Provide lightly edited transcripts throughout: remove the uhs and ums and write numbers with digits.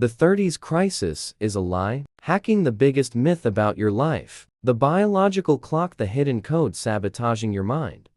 The 30s crisis is a lie. Hacking the biggest myth about your life. The biological clock, the hidden code sabotaging your mind.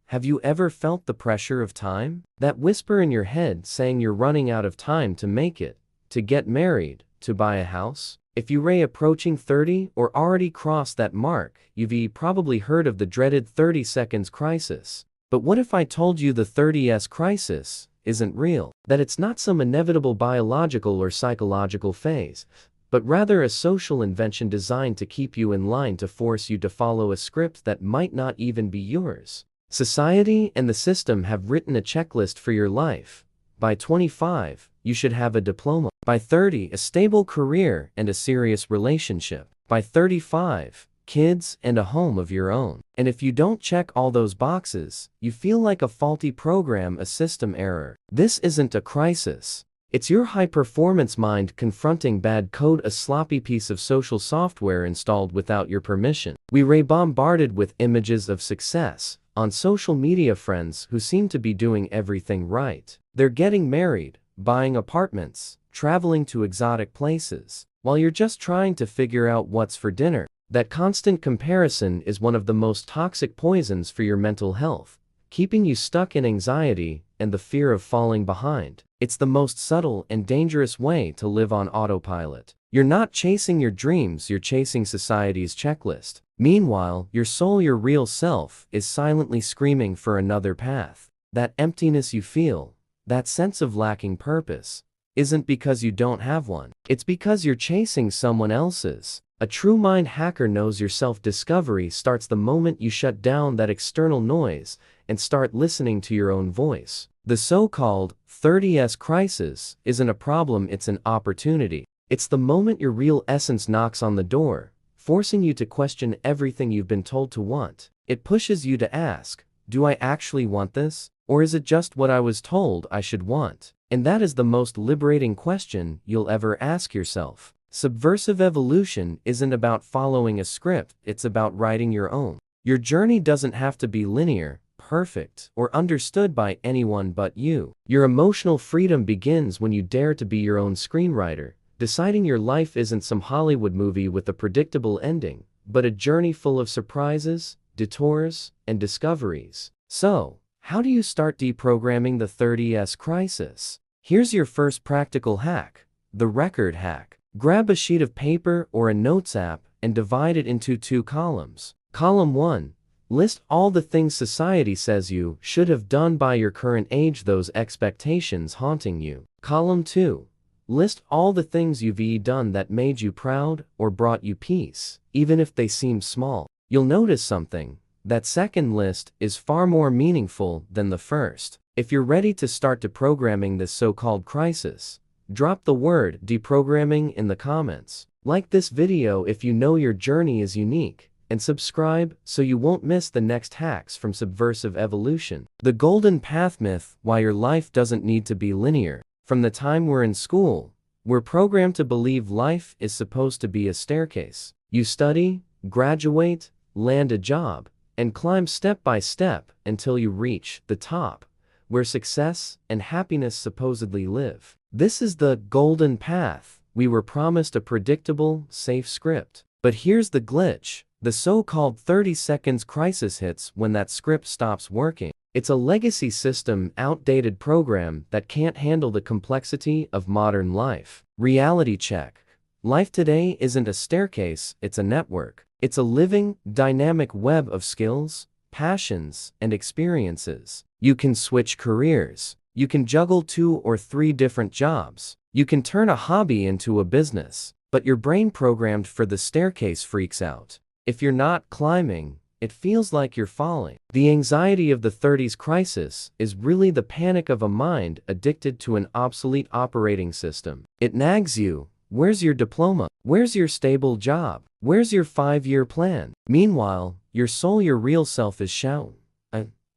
Have you ever felt the pressure of time? That whisper in your head saying you're running out of time to make it, to get married, to buy a house? If you're approaching 30 or already crossed that mark, you've probably heard of the dreaded 30 seconds crisis. But what if I told you the 30s crisis isn't real? That it's not some inevitable biological or psychological phase, but rather a social invention designed to keep you in line, to force you to follow a script that might not even be yours. Society and the system have written a checklist for your life. By 25, you should have a diploma. By 30, a stable career and a serious relationship. By 35, kids and a home of your own. And if you don't check all those boxes, you feel like a faulty program, a system error. This isn't a crisis. It's your high-performance mind confronting bad code, a sloppy piece of social software installed without your permission. We're bombarded with images of success on social media, friends who seem to be doing everything right. They're getting married, buying apartments, traveling to exotic places, while you're just trying to figure out what's for dinner. That constant comparison is one of the most toxic poisons for your mental health, keeping you stuck in anxiety and the fear of falling behind. It's the most subtle and dangerous way to live on autopilot. You're not chasing your dreams, you're chasing society's checklist. Meanwhile, your soul, your real self, is silently screaming for another path. That emptiness you feel, that sense of lacking purpose, isn't because you don't have one. It's because you're chasing someone else's. A true mind hacker knows your self-discovery starts the moment you shut down that external noise and start listening to your own voice. The so-called 30s crisis isn't a problem, it's an opportunity. It's the moment your real essence knocks on the door, forcing you to question everything you've been told to want. It pushes you to ask, do I actually want this? Or is it just what I was told I should want? And that is the most liberating question you'll ever ask yourself. Subversive evolution isn't about following a script, it's about writing your own. Your journey doesn't have to be linear, perfect, or understood by anyone but you. Your emotional freedom begins when you dare to be your own screenwriter, deciding your life isn't some Hollywood movie with a predictable ending, but a journey full of surprises, detours, and discoveries. So, how do you start deprogramming the 30s crisis? Here's your first practical hack: the record hack. Grab a sheet of paper or a notes app and divide it into 2 columns. Column 1. List all the things society says you should have done by your current age, those expectations haunting you. Column 2. List all the things you've done that made you proud or brought you peace, even if they seem small. You'll notice something. That second list is far more meaningful than the first. If you're ready to start deprogramming this so-called crisis, drop the word deprogramming in the comments. Like this video if you know your journey is unique, and subscribe so you won't miss the next hacks from Subversive Evolution. The Golden Path Myth: why your life doesn't need to be linear. From the time we're in school, we're programmed to believe life is supposed to be a staircase. You study, graduate, land a job, and climb step by step until you reach the top, where success and happiness supposedly live. This is the golden path. We were promised a predictable, safe script. But here's the glitch. The so-called 30 seconds crisis hits when that script stops working. It's a legacy system, outdated program that can't handle the complexity of modern life. Reality check. Life today isn't a staircase, it's a network. It's a living, dynamic web of skills, passions, and experiences. You can switch careers. You can juggle 2 or 3 different jobs. You can turn a hobby into a business. But your brain programmed for the staircase freaks out. If you're not climbing, it feels like you're falling. The anxiety of the 30s crisis is really the panic of a mind addicted to an obsolete operating system. It nags you. Where's your diploma? Where's your stable job? Where's your 5-year plan? Meanwhile, your soul, your real self, is shouting,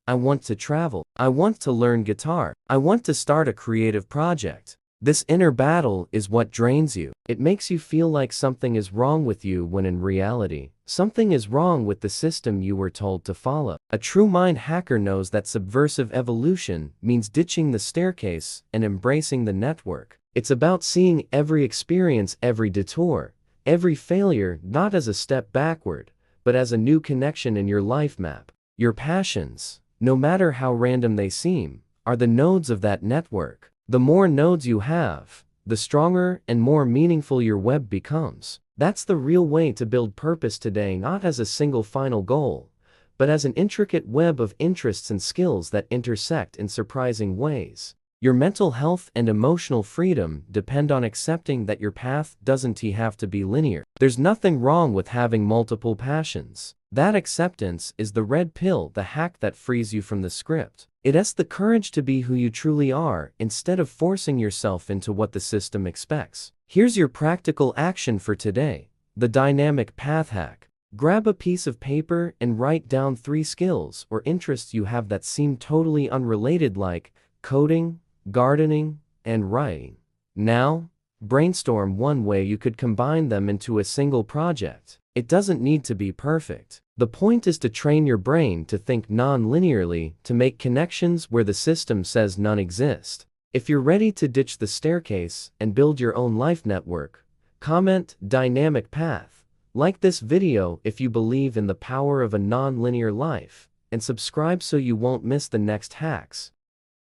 I want to travel. I want to learn guitar. I want to start a creative project. This inner battle is what drains you. It makes you feel like something is wrong with you when in reality, something is wrong with the system you were told to follow. A true mind hacker knows that subversive evolution means ditching the staircase and embracing the network. It's about seeing every experience, every detour, every failure not as a step backward, but as a new connection in your life map. Your passions, no matter how random they seem, are the nodes of that network. The more nodes you have, the stronger and more meaningful your web becomes. That's the real way to build purpose today, not as a single final goal, but as an intricate web of interests and skills that intersect in surprising ways. Your mental health and emotional freedom depend on accepting that your path doesn't have to be linear. There's nothing wrong with having multiple passions. That acceptance is the red pill, the hack that frees you from the script. It has the courage to be who you truly are instead of forcing yourself into what the system expects. Here's your practical action for today: the dynamic path hack. Grab a piece of paper and write down 3 skills or interests you have that seem totally unrelated, like coding, gardening, and writing. Now, brainstorm one way you could combine them into a single project. It doesn't need to be perfect. The point is to train your brain to think non-linearly, to make connections where the system says none exist. If you're ready to ditch the staircase and build your own life network, comment "dynamic path." Like this video if you believe in the power of a non-linear life, and subscribe so you won't miss the next hacks.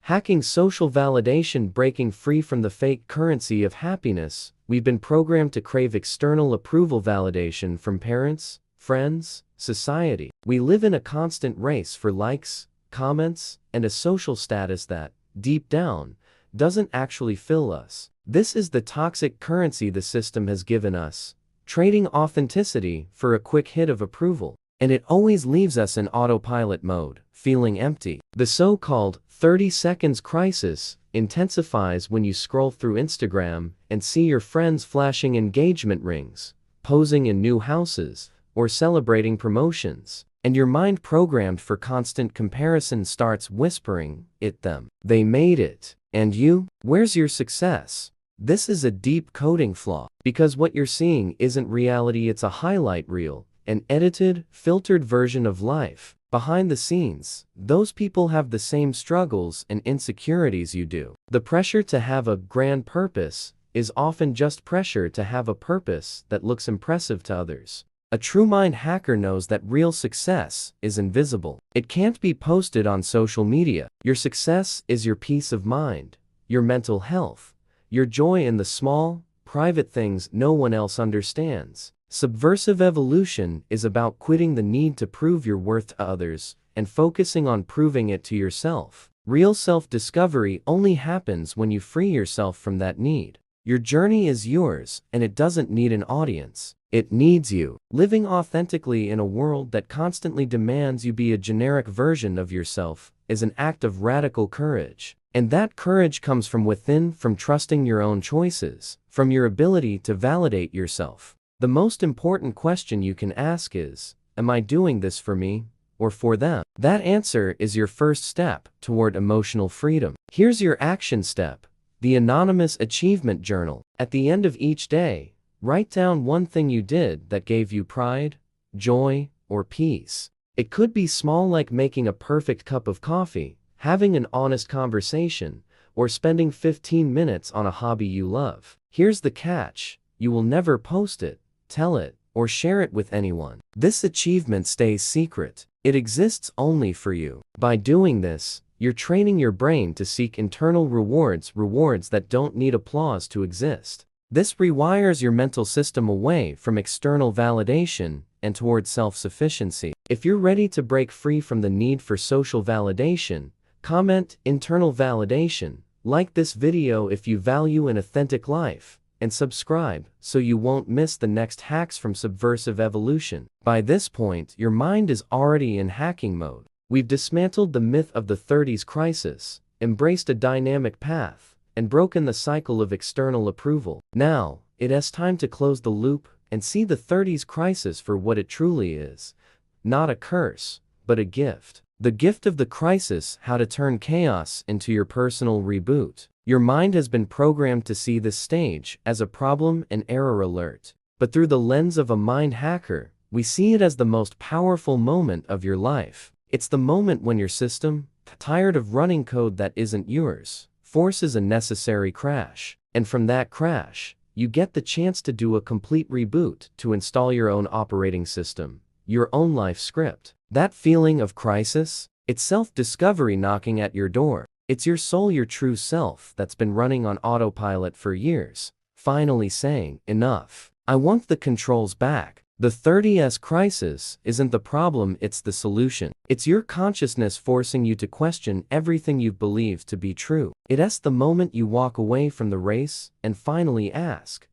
Hacking social validation, breaking free from the fake currency of happiness. We've been programmed to crave external approval validation from parents, friends, society. We live in a constant race for likes, comments, and a social status that, deep down, doesn't actually fill us. This is the toxic currency the system has given us, trading authenticity for a quick hit of approval. And it always leaves us in autopilot mode, feeling empty. The so-called 30 seconds crisis intensifies when you scroll through Instagram and see your friends flashing engagement rings, posing in new houses, or celebrating promotions. And your mind, programmed for constant comparison, starts whispering at them, "They made it. And you? Where's your success?" This is a deep coding flaw, because what you're seeing isn't reality, it's a highlight reel, an edited, filtered version of life. Behind the scenes, those people have the same struggles and insecurities you do. The pressure to have a grand purpose is often just pressure to have a purpose that looks impressive to others. A true mind hacker knows that real success is invisible. It can't be posted on social media. Your success is your peace of mind, your mental health, your joy in the small, private things no one else understands. Subversive evolution is about quitting the need to prove your worth to others and focusing on proving it to yourself. Real self-discovery only happens when you free yourself from that need. Your journey is yours, and it doesn't need an audience. It needs you. Living authentically in a world that constantly demands you be a generic version of yourself is an act of radical courage. And that courage comes from within, from trusting your own choices, from your ability to validate yourself. The most important question you can ask is, am I doing this for me or for them? That answer is your first step toward emotional freedom. Here's your action step: the anonymous achievement journal. At the end of each day, write down one thing you did that gave you pride, joy, or peace. It could be small, like making a perfect cup of coffee, having an honest conversation, or spending 15 minutes on a hobby you love. Here's the catch: you will never post it, tell it, or share it with anyone. This achievement stays secret. It exists only for you. By doing this, you're training your brain to seek internal rewards that don't need applause to exist. This rewires your mental system away from external validation and towards self-sufficiency. If you're ready to break free from the need for social validation, comment "internal validation," like this video if you value an authentic life, and subscribe so you won't miss the next hacks from Subversive Evolution. By this point, your mind is already in hacking mode. We've dismantled the myth of the 30s crisis, embraced a dynamic path, and broken the cycle of external approval. Now, it is time to close the loop and see the 30s crisis for what it truly is. Not a curse, but a gift. The gift of the crisis: how to turn chaos into your personal reboot. Your mind has been programmed to see this stage as a problem and error alert. But through the lens of a mind hacker, we see it as the most powerful moment of your life. It's the moment when your system, tired of running code that isn't yours, forces a necessary crash. And from that crash, you get the chance to do a complete reboot to install your own operating system, your own life script. That feeling of crisis? It's self-discovery knocking at your door. It's your soul, your true self, that's been running on autopilot for years, finally saying, enough. I want the controls back. The 30s crisis isn't the problem, it's the solution. It's your consciousness forcing you to question everything you've believed to be true. It's the moment you walk away from the race and finally ask,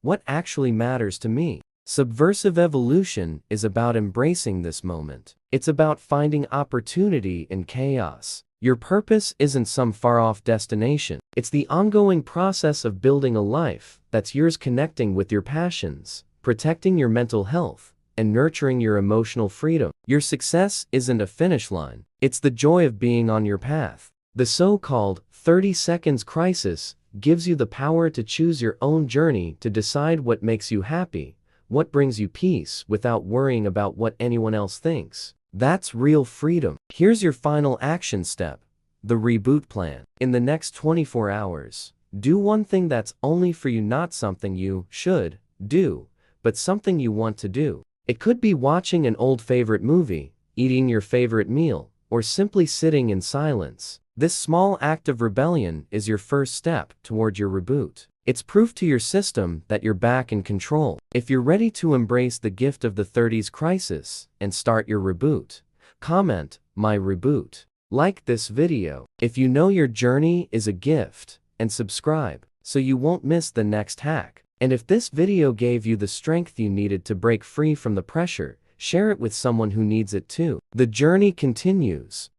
what actually matters to me? Subversive evolution is about embracing this moment. It's about finding opportunity in chaos. Your purpose isn't some far-off destination. It's the ongoing process of building a life that's yours, connecting with your passions, protecting your mental health, and nurturing your emotional freedom. Your success isn't a finish line. It's the joy of being on your path. The so-called 30 seconds crisis gives you the power to choose your own journey, to decide what makes you happy, what brings you peace, without worrying about what anyone else thinks. That's real freedom. Here's your final action step: the reboot plan. In the next 24 hours, do one thing that's only for you, not something you should do, but something you want to do. It could be watching an old favorite movie, eating your favorite meal, or simply sitting in silence. This small act of rebellion is your first step toward your reboot. It's proof to your system that you're back in control. If you're ready to embrace the gift of the 30s crisis and start your reboot, comment, "My reboot." Like this video if you know your journey is a gift, and subscribe so you won't miss the next hack. And if this video gave you the strength you needed to break free from the pressure, share it with someone who needs it too. The journey continues.